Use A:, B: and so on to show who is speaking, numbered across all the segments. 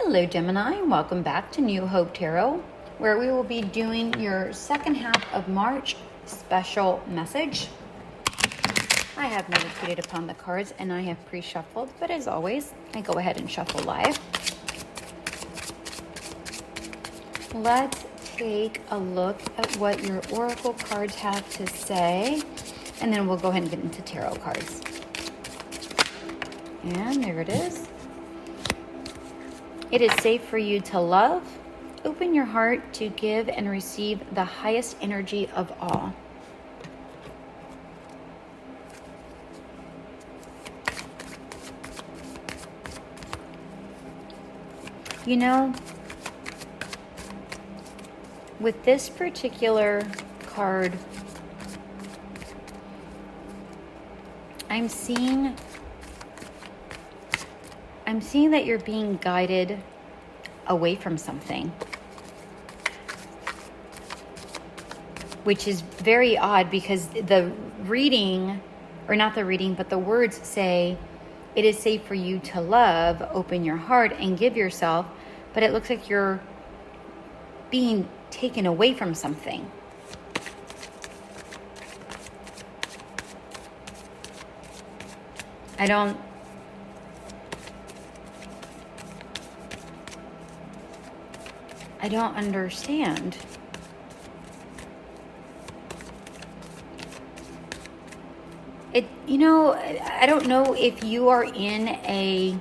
A: Hello Gemini, welcome back to New Hope Tarot, where we will be doing your second half of March special message. I have meditated upon the cards and I have pre-shuffled, but as always, I go ahead and shuffle live. Let's take a look at what your oracle cards have to say, and then we'll go ahead and get into tarot cards. And there it is. It is safe for you to love. Open your heart to give and receive the highest energy of all. You know, with this particular card, I'm seeing that you're being guided away from something, which is very odd because the reading, or not the reading, but the words say, it is safe for you to love, open your heart and give yourself, but it looks like you're being taken away from something. I don't understand. I don't know if you are in a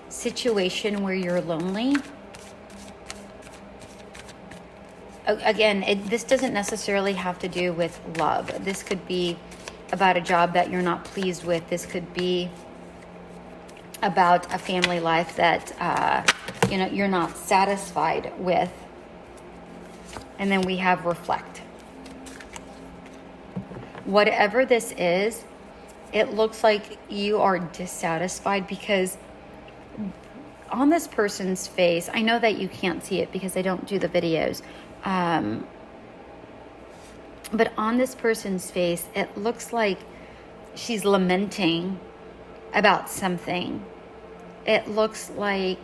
A: situation where you're lonely. Again, this doesn't necessarily have to do with love. This could be about a job that you're not pleased with. This could be about a family life that you're not satisfied with. And then we have reflect. Whatever this is, it looks like you are dissatisfied because on this person's face, I know that you can't see it because I don't do the videos, but on this person's face, it looks like she's lamenting about something. It looks like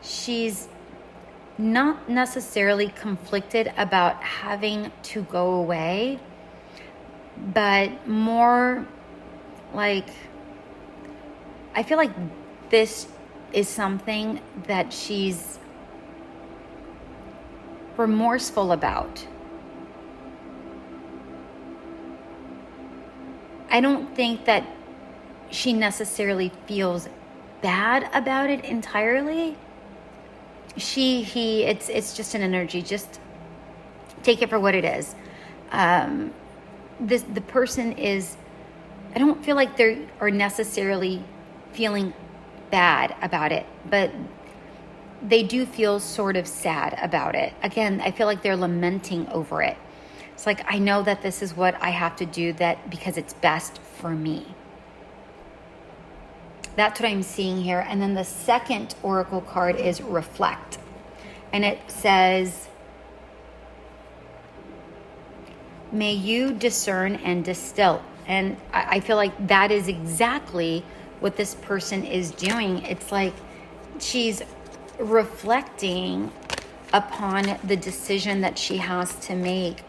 A: she's not necessarily conflicted about having to go away, but more like, I feel like this is something that she's remorseful about. I don't think that she necessarily feels bad about it entirely. It's just an energy. Just take it for what it is. The person is, I don't feel like they are necessarily feeling bad about it, but they do feel sort of sad about it. Again, I feel like they're lamenting over it. It's like, I know that this is what I have to do because it's best for me. That's what I'm seeing here. And then the second oracle card is reflect. And it says, may you discern and distill. And I feel like that is exactly what this person is doing. It's like she's reflecting upon the decision that she has to make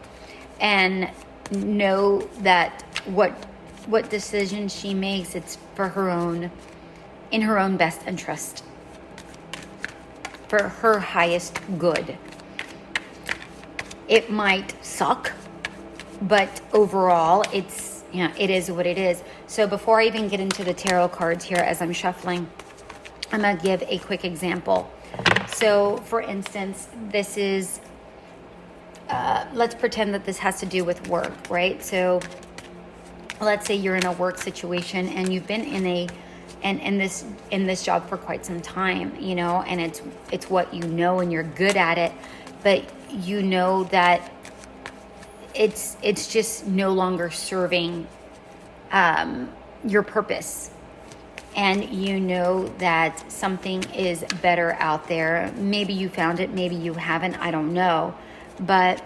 A: and know that what decision she makes, it's for her own, in her own best interest, for her highest good. It might suck, but overall it is what it is. So before I even get into the tarot cards here as I'm shuffling, I'm gonna give a quick example. So for instance, this is let's pretend that this has to do with work, right? So let's say you're in a work situation and you've been in this job for quite some time, and it's what you know and you're good at it, but you know that it's just no longer serving your purpose, and you know that something is better out there. Maybe you found it, maybe you haven't, I don't know, but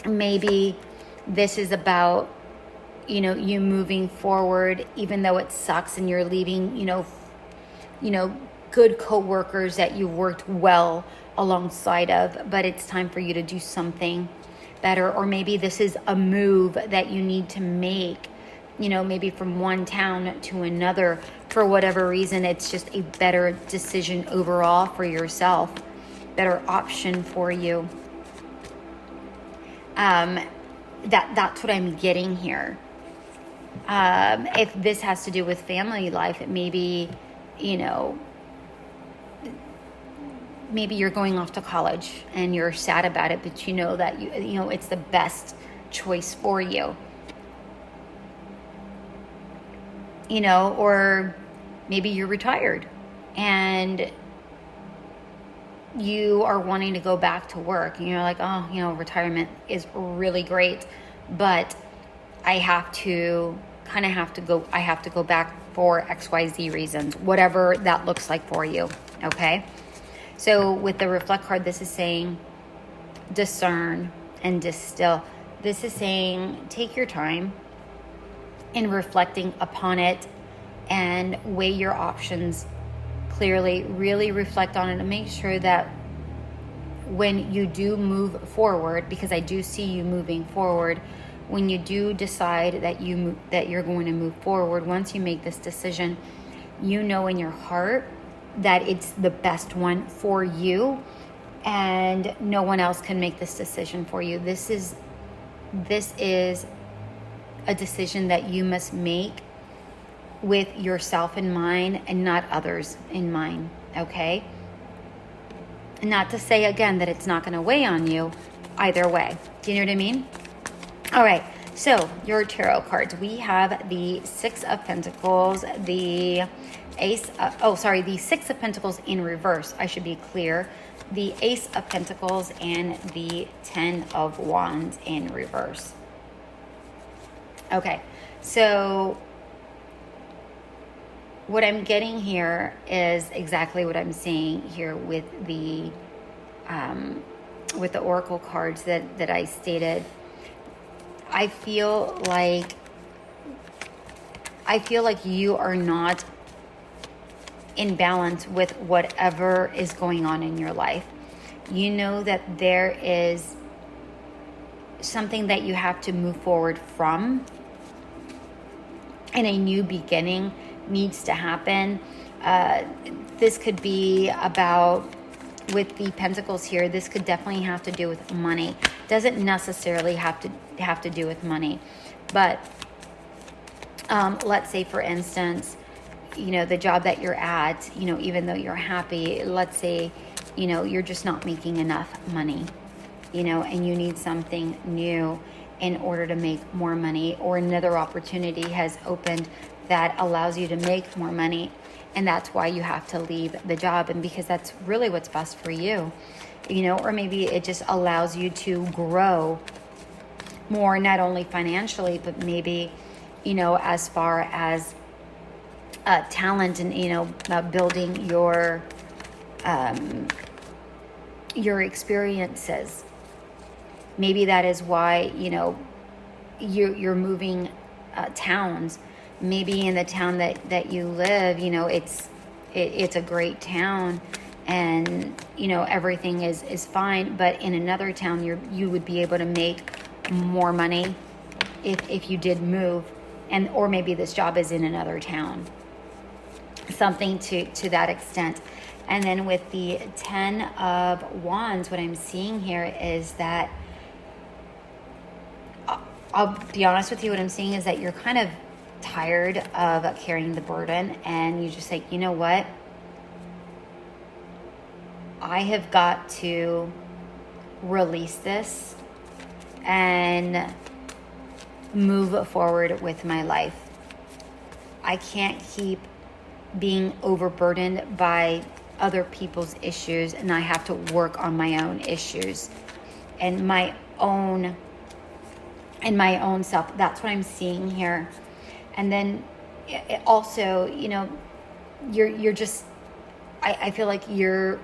A: maybe this is about you moving forward, even though it sucks and you're leaving good coworkers that you've worked well alongside of, but it's time for you to do something better. Or maybe this is a move that you need to make, maybe from one town to another. For whatever reason, it's just a better decision overall for yourself, better option for you. That's what I'm getting here. If this has to do with family life, maybe you're going off to college and you're sad about it, but you know that it's the best choice for you. Or maybe you're retired and you are wanting to go back to work and you're like, oh, retirement is really great, but I have to go back for XYZ reasons, whatever that looks like for you. Okay. So with the reflect card, this is saying discern and distill. This is saying take your time in reflecting upon it and weigh your options clearly. Really reflect on it and make sure that when you do move forward, because I do see you moving forward, when you do decide that you're going to move forward, once you make this decision, in your heart that it's the best one for you and no one else can make this decision for you. This is a decision that you must make with yourself in mind and not others in mind, okay? Not to say again that it's not going to weigh on you either way. Do you know what I mean? All right, so your tarot cards. We have the Six of Pentacles, the the Six of Pentacles in reverse, I should be clear. The Ace of Pentacles and the 10 of Wands in reverse. Okay, so what I'm getting here is exactly what I'm seeing here with the oracle cards that I stated. I feel like you are not in balance with whatever is going on in your life. You know that there is something that you have to move forward from, and a new beginning needs to happen. This could be about, with the pentacles here, this could definitely have to do with money. Doesn't necessarily have to do with money, but let's say, for instance, the job that you're at, even though you're happy, let's say, you're just not making enough money, and you need something new in order to make more money, or another opportunity has opened that allows you to make more money, and that's why you have to leave the job, and because that's really what's best for you, or maybe it just allows you to grow more, not only financially, but maybe, as far as talent and, building your experiences. Maybe that is why, you're moving towns. Maybe in the town that you live, it's a great town and, everything is fine. But in another town, you would be able to make more money if you did move, or maybe this job is in another town. Something to that extent. And then with the 10 of Wands, what I'm seeing here is that, I'll be honest with you, what I'm seeing is that you're kind of tired of carrying the burden, and you just like, you know what? I have got to release this and move forward with my life. I can't keep being overburdened by other people's issues, and I have to work on my own issues and my own self. That's what I'm seeing here. And then also, you're just, I feel like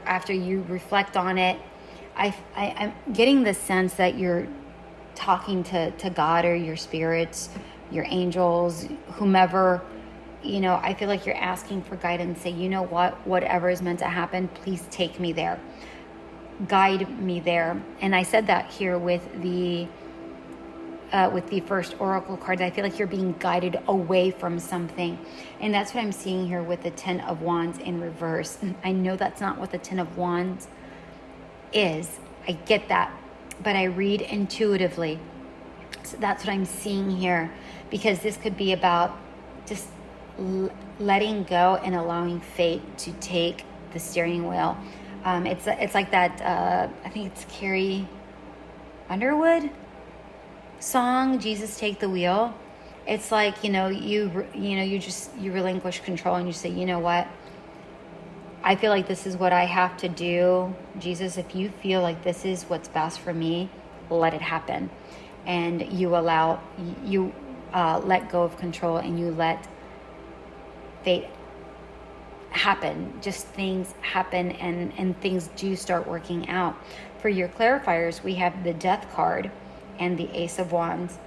A: after you reflect on it, I'm getting the sense that you're talking to God or your spirits, your angels, whomever, I feel like you're asking for guidance. Say, you know what, whatever is meant to happen, please take me there. Guide me there. And I said that here with the first oracle card. I feel like you're being guided away from something. And that's what I'm seeing here with the 10 of Wands in reverse. I know that's not what the 10 of Wands is. I get that. But I read intuitively. So that's what I'm seeing here. Because this could be about just letting go and allowing fate to take the steering wheel. It's like that, I think it's Carrie Underwood song, Jesus Take the Wheel. It's like, you relinquish control and you say, you know what, I feel like this is what I have to do. Jesus, if you feel like this is what's best for me, let it happen. And you let go of control and you let fate happen. Just things happen and things do start working out. For your clarifiers, we have the Death card and the Ace of Wands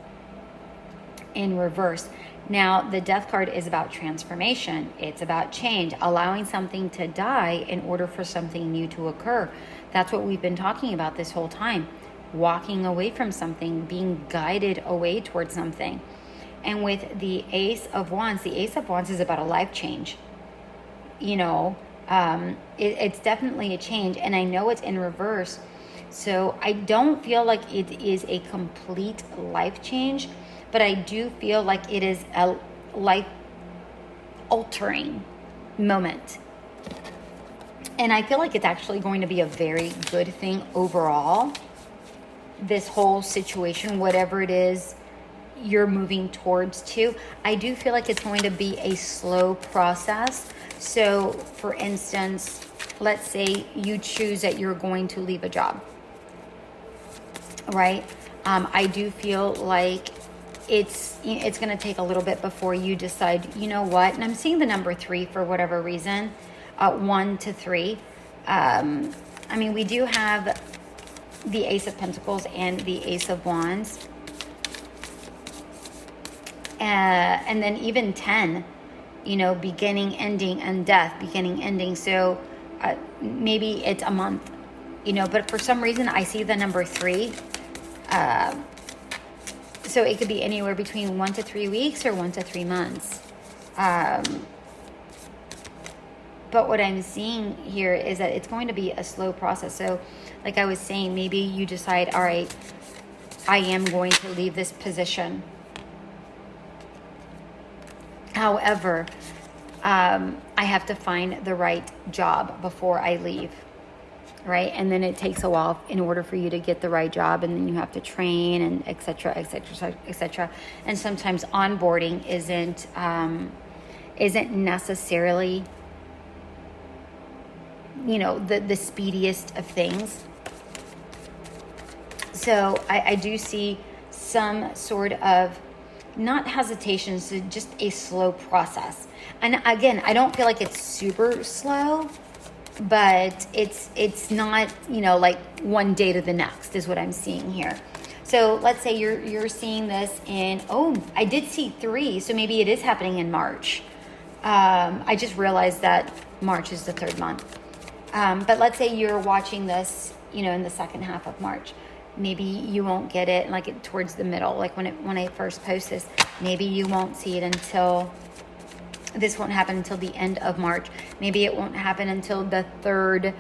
A: in reverse. Now, the Death card is about transformation. It's about change, allowing something to die in order for something new to occur. That's what we've been talking about this whole time. Walking away from something, being guided away towards something. And with the Ace of Wands is about a life change. It's definitely a change. And I know it's in reverse. So I don't feel like it is a complete life change, but I do feel like it is a life-altering moment. And I feel like it's actually going to be a very good thing overall. This whole situation, whatever it is you're moving towards to, I do feel like it's going to be a slow process. So, for instance, let's say you choose that you're going to leave a job, right? I do feel like it's going to take a little bit before you decide, you know what? And I'm seeing the number 3 for whatever reason, 1 to 3. We do have the Ace of Pentacles and the Ace of Wands. And then even 10, beginning, ending, and death, beginning, ending. So maybe it's a month, but for some reason I see the number 3. So it could be anywhere between 1 to 3 weeks or 1 to 3 months. But what I'm seeing here is that it's going to be a slow process. So like I was saying, maybe you decide, all right, I am going to leave this position. However, I have to find the right job before I leave, right? And then it takes a while in order for you to get the right job, and then you have to train and et cetera, et cetera, et cetera. And sometimes onboarding isn't necessarily, the speediest of things. So I do see some sort of, not hesitation, so just a slow process. And again, I don't feel like it's super slow, but it's not, like one day to the next is what I'm seeing here. So let's say you're seeing this in, I did see 3, so maybe it is happening in March. I just realized that March is the 3rd month. But let's say you're watching this, in the second half of March. Maybe you won't get it towards the middle, like when I first post this. Maybe you won't see it until, this won't happen until the end of March. Maybe it won't happen until the 3rd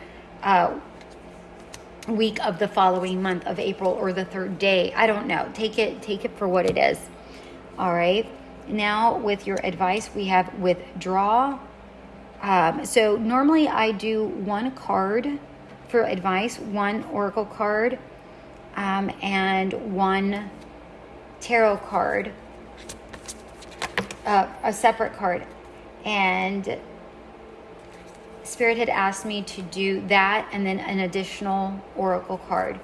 A: week of the following month of April, or the 3rd day. I don't know. Take it for what it is. All right. Now with your advice, we have withdraw. So normally I do 1 card for advice, 1 oracle card, and 1 tarot card, a separate card. And Spirit had asked me to do that and then an additional oracle card.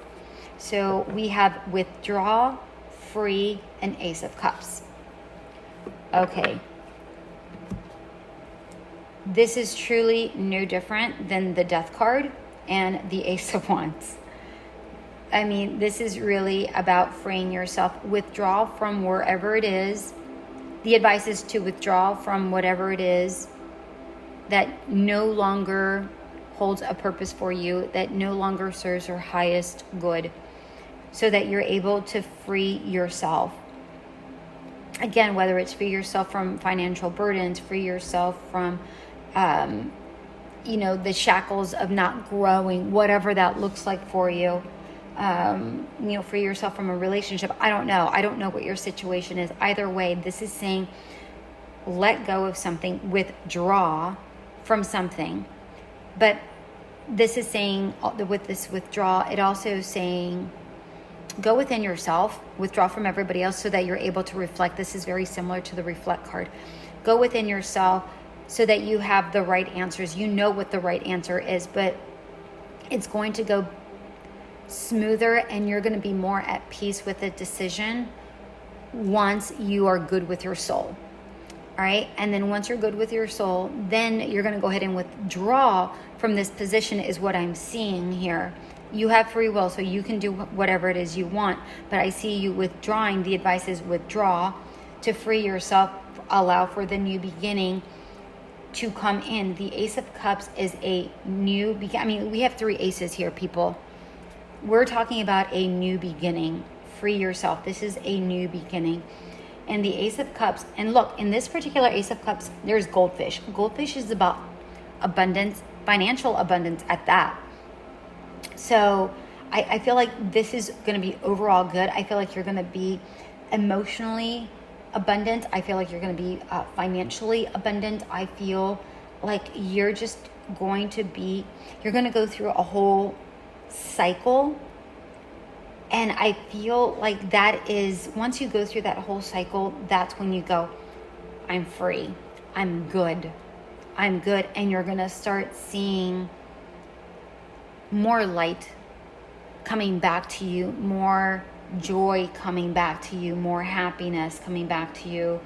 A: So we have withdraw, free, and Ace of Cups. Okay. This is truly no different than the Death card and the Ace of Wands. This is really about freeing yourself. Withdraw from wherever it is The advice is to withdraw from whatever it is that no longer holds a purpose for you, that no longer serves your highest good, so that you're able to free yourself. Again, whether it's free yourself from financial burdens, free yourself from, the shackles of not growing, whatever that looks like for you. Free yourself from a relationship. I don't know what your situation is. Either way, this is saying let go of something, withdraw from something. But this is saying, with this withdraw, it also is saying go within yourself, withdraw from everybody else so that you're able to reflect. This is very similar to the reflect card. Go within yourself so that you have the right answers. You know what the right answer is, but it's going to go smoother and you're going to be more at peace with the decision once you are good with your soul. All right. And then once you're good with your soul, then you're going to go ahead and withdraw from this position, is what I'm seeing here. You have free will, so you can do whatever it is you want. But I see you withdrawing. The advice is withdraw to free yourself, allow for the new beginning to come in. The Ace of Cups is a new beginning. I mean, we have 3 aces here, people. We're talking about a new beginning. Free yourself. This is a new beginning. And the Ace of Cups, and look, in this particular Ace of Cups, there's goldfish. Goldfish is about abundance, financial abundance at that. So I feel like this is going to be overall good. I feel like you're going to be emotionally abundant. I feel like you're going to be financially abundant. I feel like you're just going to go through a whole cycle. And I feel like that is, once you go through that whole cycle, that's when you go, I'm free. I'm good. And you're going to start seeing more light coming back to you, more joy coming back to you, more happiness coming back to you.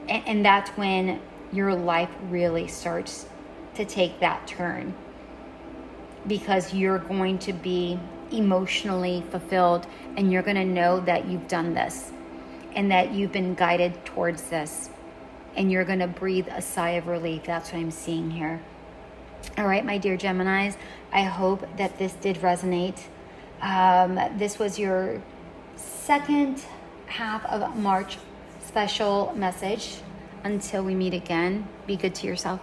A: And that's when your life really starts to take that turn, because you're going to be emotionally fulfilled and you're going to know that you've done this and that you've been guided towards this, and you're going to breathe a sigh of relief. That's what I'm seeing here. All right, my dear Geminis, I hope that this did resonate. This was your second half of March special message. Until we meet again, be good to yourself.